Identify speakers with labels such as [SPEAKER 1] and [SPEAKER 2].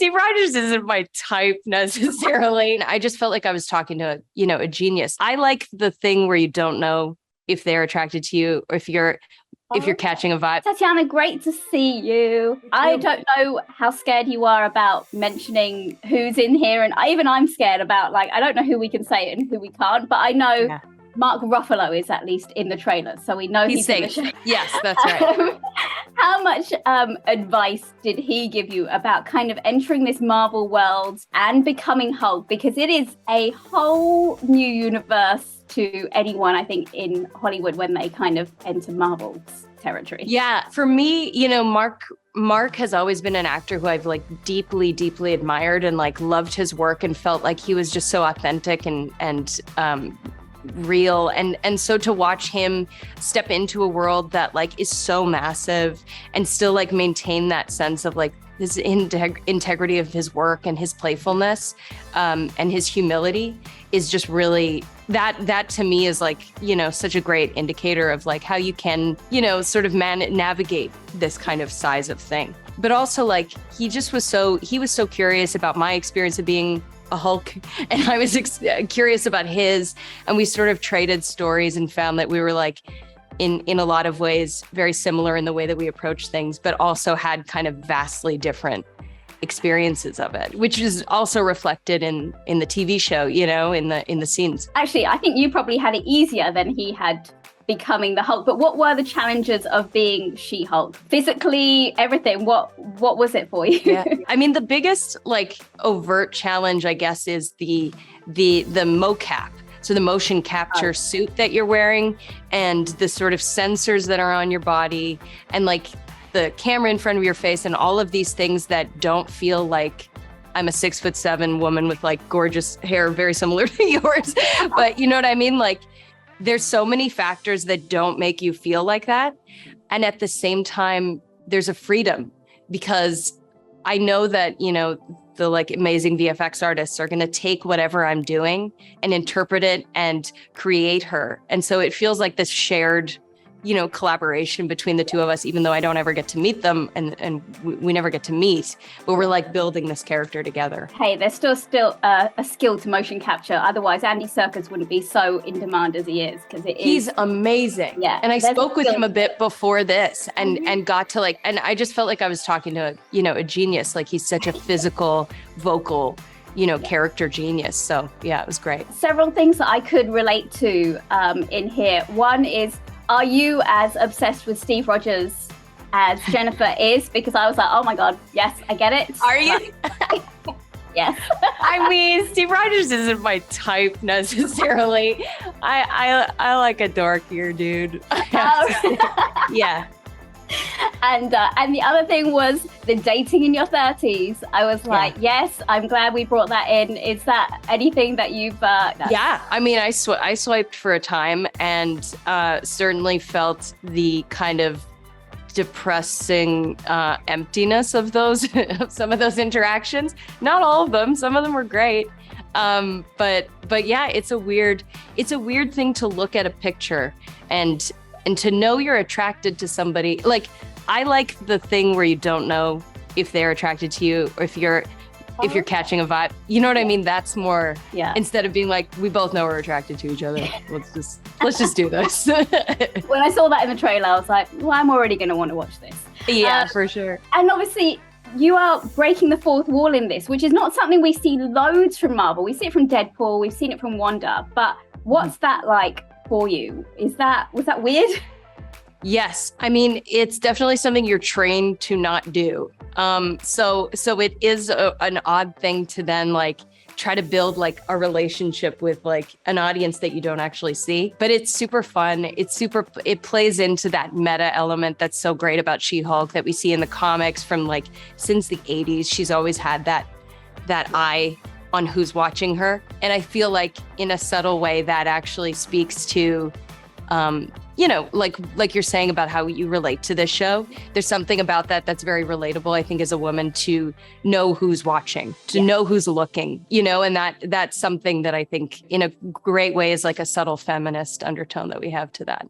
[SPEAKER 1] Steve Rogers isn't my type necessarily. I just felt like I was talking to, a genius. I like the thing where you don't know if they're attracted to you or if you're catching a vibe.
[SPEAKER 2] Tatiana, great to see you. I don't know how scared you are about mentioning who's in here. And I'm scared about, I don't know who we can say and who we can't, but I know Mark Ruffalo is at least in the trailer. So we know he's in the show.
[SPEAKER 1] Yes, that's right.
[SPEAKER 2] How much advice did he give you about kind of entering this Marvel world and becoming Hulk? Because it is a whole new universe to anyone, I think, in Hollywood when they kind of enter Marvel's territory.
[SPEAKER 1] Yeah, for me, Mark has always been an actor who I've deeply, deeply admired and loved his work and felt like he was just so authentic and real. And so to watch him step into a world that is so massive and still maintain that sense of his integrity of his work and his playfulness and his humility is just really that to me is such a great indicator of how you can, sort of navigate this kind of size of thing. But also he was so curious about my experience of being a Hulk, and I was curious about his, and we sort of traded stories and found that we were in a lot of ways very similar in the way that we approach things, but also had kind of vastly different experiences of it, which is also reflected in the TV show, in the scenes.
[SPEAKER 2] Actually, I think you probably had it easier than he had becoming the Hulk. But what were the challenges of being She-Hulk? Physically, everything. What was it for you?
[SPEAKER 1] Yeah. I mean, the biggest overt challenge, I guess, is the mocap. So the motion capture suit that you're wearing and the sort of sensors that are on your body and the camera in front of your face and all of these things that don't feel like I'm a 6'7" woman with gorgeous hair, very similar to yours. But you know what I mean? There's so many factors that don't make you feel like that. And at the same time, there's a freedom because I know that, the amazing VFX artists are going to take whatever I'm doing and interpret it and create her. And so it feels like this shared, collaboration between the two of us, even though I don't ever get to meet them and we never get to meet, but we're building this character together.
[SPEAKER 2] Hey, there's still a skill to motion capture. Otherwise, Andy Serkis wouldn't be so in demand as he is
[SPEAKER 1] He's amazing.
[SPEAKER 2] Yeah.
[SPEAKER 1] And I spoke with him a bit before this and got to and I just felt like I was talking to, a genius. He's such a physical, vocal, character genius. So yeah, it was great.
[SPEAKER 2] Several things that I could relate to in here. One is, are you as obsessed with Steve Rogers as Jennifer is? Because I was oh my God, yes, I get it.
[SPEAKER 1] Are you?
[SPEAKER 2] Yes.
[SPEAKER 1] I mean, Steve Rogers isn't my type necessarily. I like a dorkier dude. Yeah.
[SPEAKER 2] And the other thing was the dating in your 30s. I was yes, I'm glad we brought that in. Is that anything that you've...
[SPEAKER 1] Yeah, I mean, I swiped for a time and certainly felt the kind of depressing emptiness of some of those interactions. Not all of them. Some of them were great. But yeah, it's a weird thing to look at a picture and to know you're attracted to somebody. I like the thing where you don't know if they're attracted to you or if you're catching a vibe. You know what I mean? That's more, instead of being we both know we're attracted to each other. Let's just do this.
[SPEAKER 2] When I saw that in the trailer, I was well, I'm already going to want to watch this.
[SPEAKER 1] Yeah, for sure.
[SPEAKER 2] And obviously, you are breaking the fourth wall in this, which is not something we see loads from Marvel. We see it from Deadpool. We've seen it from Wanda. But what's that like for you? Was that weird?
[SPEAKER 1] Yes. I mean, it's definitely something you're trained to not do. So it is an odd thing to then try to build a relationship with an audience that you don't actually see, but it's super fun. It plays into that meta element that's so great about She-Hulk that we see in the comics from since the 80s. She's always had that eye on who's watching her. And I feel in a subtle way that actually speaks to, like you're saying about how you relate to this show. There's something about that that's very relatable, I think, as a woman, to know who's watching, to know who's looking, and that's something that I think in a great way is a subtle feminist undertone that we have to that.